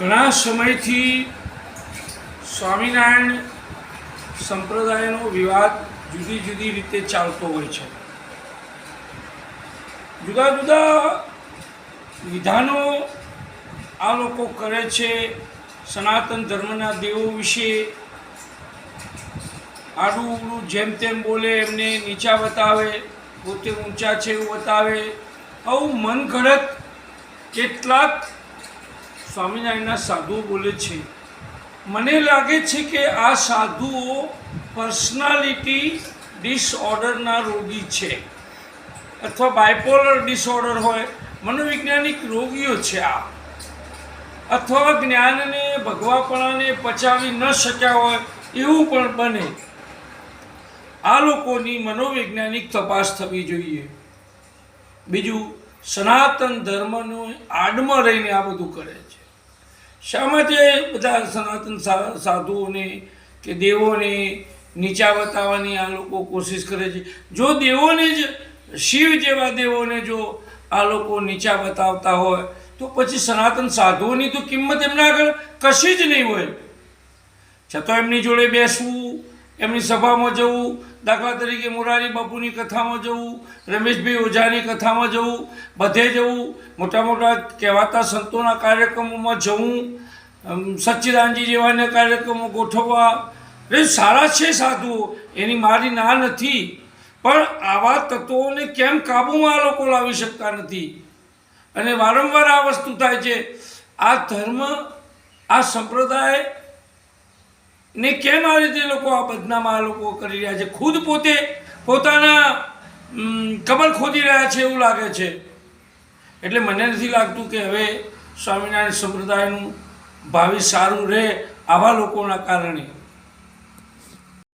ઘણા સમયથી સ્વામિનારાયણ સંપ્રદાયનો વિવાદ જુદી જુદી રીતે ચાલતો હોય છે. જુદા જુદા વિધાનો આ લોકો કરે છે. સનાતન ધર્મના દેવો વિશે આડું ઉડું જેમ તેમ બોલે, એમને નીચા બતાવે, પોતે ઊંચા છે એવું બતાવે. આવું મન ઘડત કેટલાક સ્વામિનારાયણના સાધુઓ બોલે છે. મને લાગે છે કે આ સાધુઓ પર્સનાલિટી ડિસઓર્ડરના રોગી છે, અથવા બાયપોલર ડિસઓર્ડર હોય, મનોવૈજ્ઞાનિક રોગીઓ છે આ, અથવા જ્ઞાનને ભગવાપણાને પચાવી ન શક્યા હોય એવું પણ બને. આ લોકોની મનોવૈજ્ઞાનિક તપાસ થવી જોઈએ. બીજું, સનાતન ધર્મનો આડમાં રહીને આ બધું કરે છે. શા માટે બધા સનાતન સાધુઓને કે દેવોને નીચા બતાવવાની આ લોકો કોશિશ કરે છે? જો દેવોને જ, શિવ જેવા દેવોને જો આ લોકો નીચા બતાવતા હોય તો પછી સનાતન સાધુઓની તો કિંમત એમના આગળ કશી જ નહીં હોય. છતાં એમની જોડે બેસવું, એમની સભામાં જવું, દાખલા તરીકે મોરારી બાપુની કથામાં જવું, રમેશભાઈ ઓઝાની કથામાં જવું, બધે જવું, મોટા મોટા કહેવાતા સંતોના કાર્યક્રમોમાં જવું, સચ્ચિદાનંદજી જેવાના કાર્યક્રમો ગોઠવવા. એ સારા છે સાધુઓ, એની મારી ના નથી, પણ આવા તત્વોને કેમ કાબૂમાં આ લોકો લાવી શકતા નથી? અને વારંવાર આ વસ્તુ થાય છે. આ ધર્મ, આ સંપ્રદાય ને કેમ આ રીતે લોકો આ બદનામ આ લોકો કરી રહ્યા છે? ખુદ પોતે પોતાના કબર ખોદી રહ્યા છે એવું લાગે છે. એટલે મને નથી લાગતું કે હવે સ્વામિનારાયણ સંપ્રદાયનું ભાવિ સારું રહે આવા લોકોના કારણે.